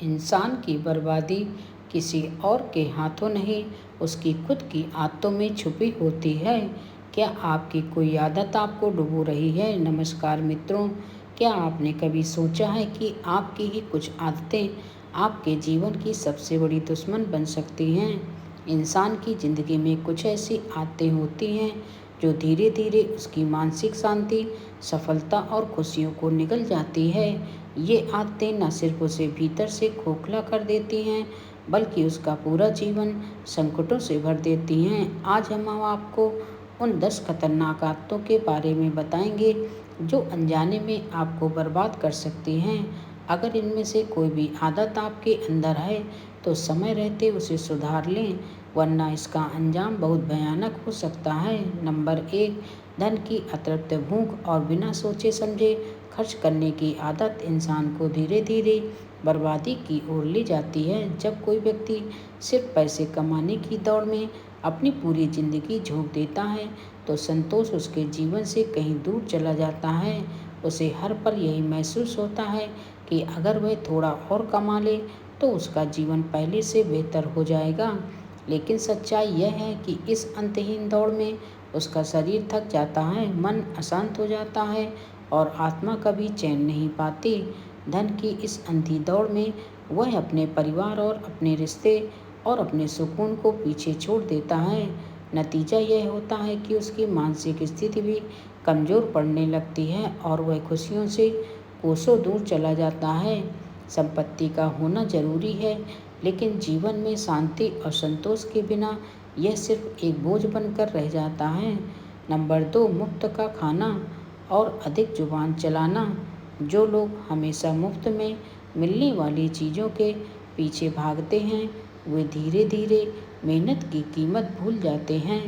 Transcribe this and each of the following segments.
इंसान की बर्बादी किसी और के हाथों नहीं, उसकी खुद की आदतों में छुपी होती है। क्या आपकी कोई आदत आपको डुबो रही है? नमस्कार मित्रों, क्या आपने कभी सोचा है कि आपकी ही कुछ आदतें आपके जीवन की सबसे बड़ी दुश्मन बन सकती हैं? इंसान की ज़िंदगी में कुछ ऐसी आदतें होती हैं जो धीरे धीरे उसकी मानसिक शांति, सफलता और खुशियों को निगल जाती है। ये आदतें न सिर्फ उसे भीतर से खोखला कर देती हैं, बल्कि उसका पूरा जीवन संकटों से भर देती हैं। आज हम आपको उन 10 खतरनाक आदतों के बारे में बताएंगे जो अनजाने में आपको बर्बाद कर सकती हैं। अगर इनमें से कोई भी आदत आपके अंदर है तो समय रहते उसे सुधार लें, वरना इसका अंजाम बहुत भयानक हो सकता है। नंबर 1, धन की अतृप्त भूख और बिना सोचे समझे खर्च करने की आदत इंसान को धीरे धीरे बर्बादी की ओर ले जाती है। जब कोई व्यक्ति सिर्फ पैसे कमाने की दौड़ में अपनी पूरी जिंदगी झोंक देता है तो संतोष उसके जीवन से कहीं दूर चला जाता है। उसे हर पल यही महसूस होता है कि अगर वह थोड़ा और कमा ले तो उसका जीवन पहले से बेहतर हो जाएगा। लेकिन सच्चाई यह है कि इस अंतहीन दौड़ में उसका शरीर थक जाता है, मन अशांत हो जाता है और आत्मा कभी चैन नहीं पाती। धन की इस अंधी दौड़ में वह अपने परिवार और अपने रिश्ते और अपने सुकून को पीछे छोड़ देता है। नतीजा यह होता है कि उसकी मानसिक स्थिति भी कमज़ोर पड़ने लगती है और वह खुशियों से कोसों दूर चला जाता है। संपत्ति का होना जरूरी है, लेकिन जीवन में शांति और संतोष के बिना यह सिर्फ एक बोझ बनकर रह जाता है। नंबर 2, मुफ्त का खाना और अधिक जुबान चलाना। जो लोग हमेशा मुफ्त में मिलने वाली चीज़ों के पीछे भागते हैं वे धीरे धीरे मेहनत की कीमत भूल जाते हैं।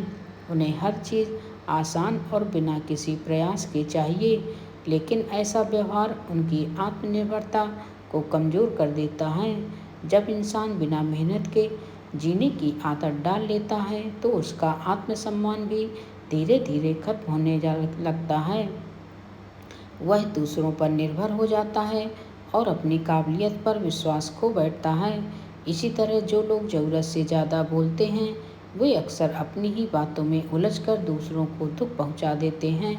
उन्हें हर चीज़ आसान और बिना किसी प्रयास के चाहिए, लेकिन ऐसा व्यवहार उनकी आत्मनिर्भरता को कमज़ोर कर देता है। जब इंसान बिना मेहनत के जीने की आदत डाल लेता है तो उसका आत्मसम्मान भी धीरे धीरे खत्म होने लगता है। वह दूसरों पर निर्भर हो जाता है और अपनी काबिलियत पर विश्वास खो बैठता है। इसी तरह जो लोग ज़रूरत से ज़्यादा बोलते हैं वे अक्सर अपनी ही बातों में उलझकर दूसरों को दुख पहुंचा देते हैं।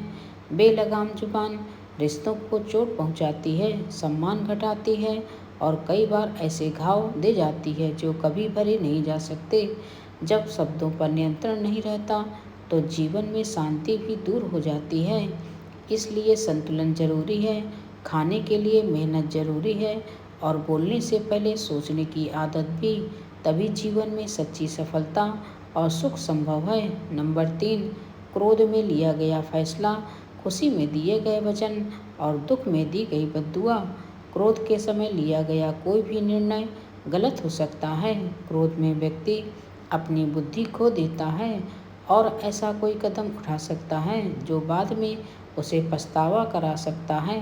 बेलगाम जुबान रिश्तों को चोट पहुंचाती है, सम्मान घटाती है और कई बार ऐसे घाव दे जाती है जो कभी भरे नहीं जा सकते। जब शब्दों पर नियंत्रण नहीं रहता तो जीवन में शांति भी दूर हो जाती है। इसलिए संतुलन जरूरी है, खाने के लिए मेहनत जरूरी है और बोलने से पहले सोचने की आदत भी। तभी जीवन में सच्ची सफलता और सुख संभव है। नंबर 3, क्रोध में लिया गया फैसला, खुशी में दिए गए वचन और दुख में दी गई बद्दुआ। क्रोध के समय लिया गया कोई भी निर्णय गलत हो सकता है। क्रोध में व्यक्ति अपनी बुद्धि खो देता है और ऐसा कोई कदम उठा सकता है जो बाद में उसे पछतावा करा सकता है।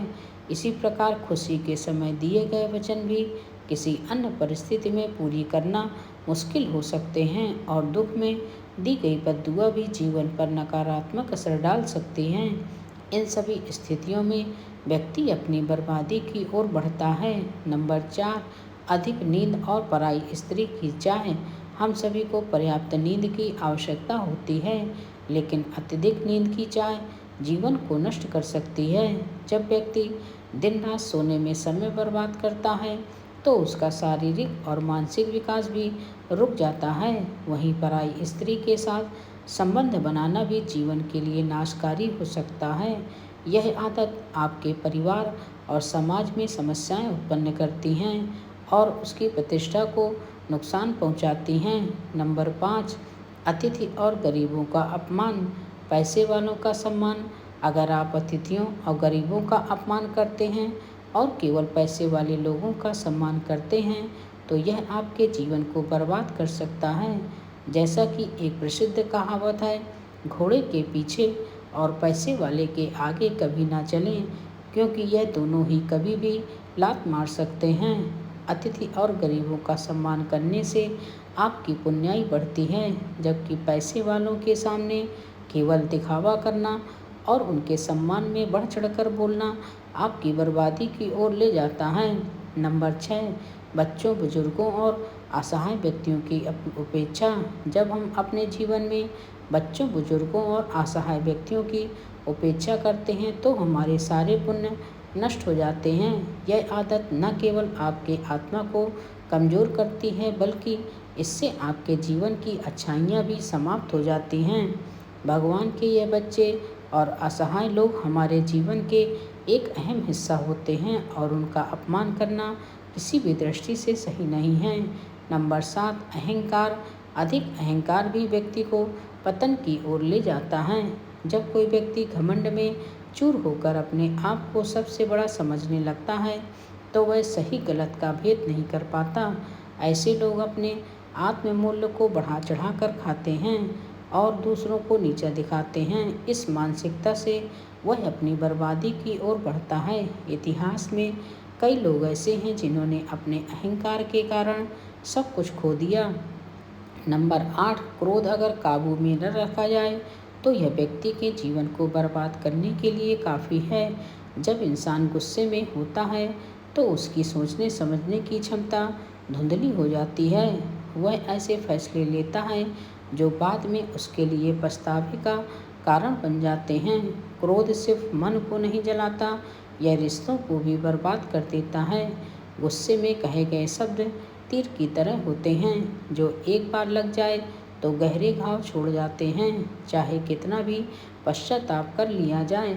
इसी प्रकार खुशी के समय दिए गए वचन भी किसी अन्य परिस्थिति में पूरी करना मुश्किल हो सकते हैं और दुख में दी गई बद्दुआ भी जीवन पर नकारात्मक असर डाल सकती हैं। इन सभी स्थितियों में व्यक्ति अपनी बर्बादी की ओर बढ़ता है। नंबर 4, अधिक नींद और पराई स्त्री की चाह। हम सभी को पर्याप्त नींद की आवश्यकता होती है, लेकिन अत्यधिक नींद की चाह जीवन को नष्ट कर सकती है। जब व्यक्ति दिन रात सोने में समय बर्बाद करता है तो उसका शारीरिक और मानसिक विकास भी रुक जाता है। वहीं पराई स्त्री के साथ संबंध बनाना भी जीवन के लिए नाशकारी हो सकता है। यह आदत आपके परिवार और समाज में समस्याएं उत्पन्न करती हैं और उसकी प्रतिष्ठा को नुकसान पहुंचाती हैं। नंबर 5, अतिथि और गरीबों का अपमान, पैसे वालों का सम्मान। अगर आप अतिथियों और गरीबों का अपमान करते हैं और केवल पैसे वाले लोगों का सम्मान करते हैं तो यह आपके जीवन को बर्बाद कर सकता है। जैसा कि एक प्रसिद्ध कहावत है, घोड़े के पीछे और पैसे वाले के आगे कभी ना चलें, क्योंकि यह दोनों ही कभी भी लात मार सकते हैं। अतिथि और गरीबों का सम्मान करने से आपकी पुण्याई बढ़ती है, जबकि पैसे वालों के सामने केवल दिखावा करना और उनके सम्मान में बढ़ चढ़कर बोलना आपकी बर्बादी की ओर ले जाता है। नंबर 6, बच्चों, बुजुर्गों और असहाय व्यक्तियों की उपेक्षा। जब हम अपने जीवन में बच्चों, बुजुर्गों और असहाय व्यक्तियों की उपेक्षा करते हैं तो हमारे सारे पुण्य नष्ट हो जाते हैं। यह आदत न केवल आपके आत्मा को कमज़ोर करती है बल्कि इससे आपके जीवन की अच्छाइयाँ भी समाप्त हो जाती हैं। भगवान के ये बच्चे और असहाय लोग हमारे जीवन के एक अहम हिस्सा होते हैं और उनका अपमान करना किसी भी दृष्टि से सही नहीं है। नंबर 7, अहंकार। अधिक अहंकार भी व्यक्ति को पतन की ओर ले जाता है। जब कोई व्यक्ति घमंड में चूर होकर अपने आप को सबसे बड़ा समझने लगता है तो वह सही गलत का भेद नहीं कर पाता। ऐसे लोग अपने आत्ममूल्य को बढ़ा चढ़ा कर खाते हैं और दूसरों को नीचा दिखाते हैं। इस मानसिकता से वह अपनी बर्बादी की ओर बढ़ता है। इतिहास में कई लोग ऐसे हैं जिन्होंने अपने अहंकार के कारण सब कुछ खो दिया। नंबर 8, क्रोध अगर काबू में न रखा जाए तो यह व्यक्ति के जीवन को बर्बाद करने के लिए काफ़ी है। जब इंसान गुस्से में होता है तो उसकी सोचने समझने की क्षमता धुंधली हो जाती है। वह ऐसे फैसले लेता है जो बाद में उसके लिए पछतावे का कारण बन जाते हैं। क्रोध सिर्फ मन को नहीं जलाता, यह रिश्तों को भी बर्बाद कर देता है। गुस्से में कहे गए शब्द तीर की तरह होते हैं जो एक बार लग जाए तो गहरे घाव छोड़ जाते हैं। चाहे कितना भी पश्चाताप कर लिया जाए,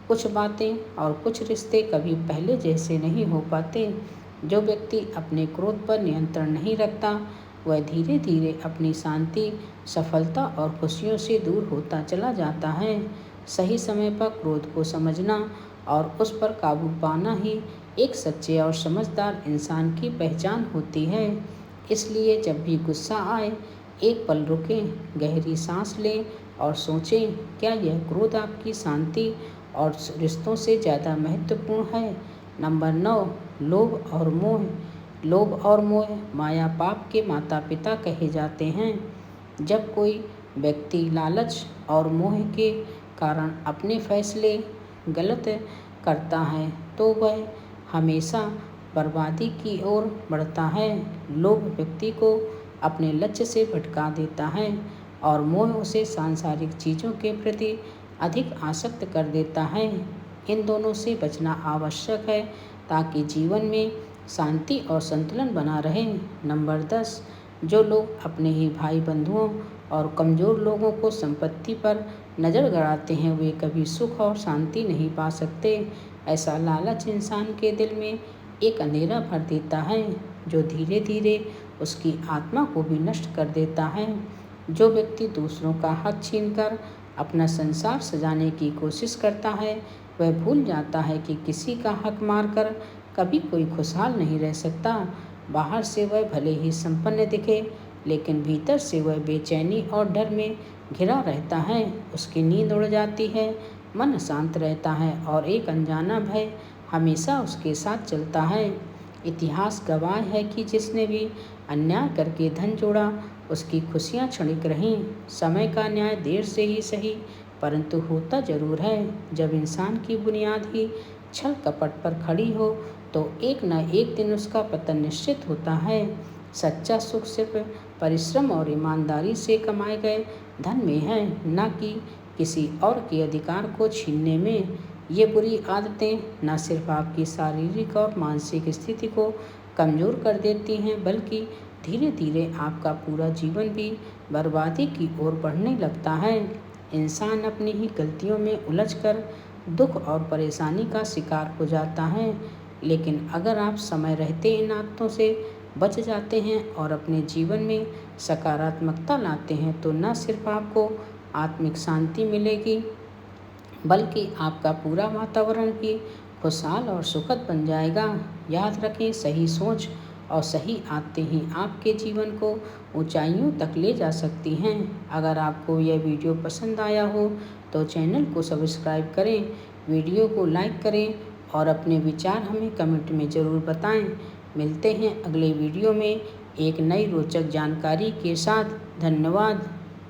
कुछ बातें और कुछ रिश्ते कभी पहले जैसे नहीं हो पाते। जो व्यक्ति अपने क्रोध पर नियंत्रण नहीं रखता वह धीरे धीरे अपनी शांति, सफलता और खुशियों से दूर होता चला जाता है। सही समय पर क्रोध को समझना और उस पर काबू पाना ही एक सच्चे और समझदार इंसान की पहचान होती है। इसलिए जब भी गुस्सा आए, एक पल रुकें, गहरी सांस लें और सोचें, क्या यह क्रोध आपकी शांति और रिश्तों से ज़्यादा महत्वपूर्ण है। नंबर 9, लोभ और मोह। लोभ और मोह माया पाप के माता पिता कहे जाते हैं। जब कोई व्यक्ति लालच और मोह के कारण अपने फैसले गलत करता है तो वह हमेशा बर्बादी की ओर बढ़ता है। लोभ व्यक्ति को अपने लक्ष्य से भटका देता है और मोह उसे सांसारिक चीज़ों के प्रति अधिक आसक्त कर देता है। इन दोनों से बचना आवश्यक है ताकि जीवन में शांति और संतुलन बना रहे। नंबर 10, जो लोग अपने ही भाई बंधुओं और कमज़ोर लोगों को संपत्ति पर नज़र गड़ाते हैं वे कभी सुख और शांति नहीं पा सकते। ऐसा लालच इंसान के दिल में एक अंधेरा भर देता है जो धीरे धीरे उसकी आत्मा को भी नष्ट कर देता है। जो व्यक्ति दूसरों का हक छीनकर अपना संसार सजाने की कोशिश करता है वह भूल जाता है कि किसी का हक मारकर कभी कोई खुशहाल नहीं रह सकता। बाहर से वह भले ही संपन्न दिखे लेकिन भीतर से वह बेचैनी और डर में घिरा रहता है। उसकी नींद उड़ जाती है, मन अशांत रहता है और एक अनजाना भय हमेशा उसके साथ चलता है। इतिहास गवाह है कि जिसने भी अन्याय करके धन जोड़ा उसकी खुशियाँ क्षणिक रहीं। समय का न्याय देर से ही सही परंतु होता जरूर है। जब इंसान की बुनियाद ही छल कपट पर खड़ी हो तो एक न एक दिन उसका पतन निश्चित होता है। सच्चा सुख सिर्फ परिश्रम और ईमानदारी से कमाए गए धन में है, न कि किसी और के अधिकार को छीनने में। ये बुरी आदतें न सिर्फ आपकी शारीरिक और मानसिक स्थिति को कमज़ोर कर देती हैं बल्कि धीरे धीरे आपका पूरा जीवन भी बर्बादी की ओर बढ़ने लगता है। इंसान अपनी ही गलतियों में उलझकर दुख और परेशानी का शिकार हो जाता है, लेकिन अगर आप समय रहते इन आदतों से बच जाते हैं और अपने जीवन में सकारात्मकता लाते हैं तो न सिर्फ आपको आत्मिक शांति मिलेगी बल्कि आपका पूरा वातावरण भी खुशहाल और सुखद बन जाएगा। याद रखें, सही सोच और सही आदतें ही आपके जीवन को ऊंचाइयों तक ले जा सकती हैं। अगर आपको यह वीडियो पसंद आया हो तो चैनल को सब्सक्राइब करें, वीडियो को लाइक करें और अपने विचार हमें कमेंट में ज़रूर बताएं। मिलते हैं अगले वीडियो में एक नई रोचक जानकारी के साथ। धन्यवाद।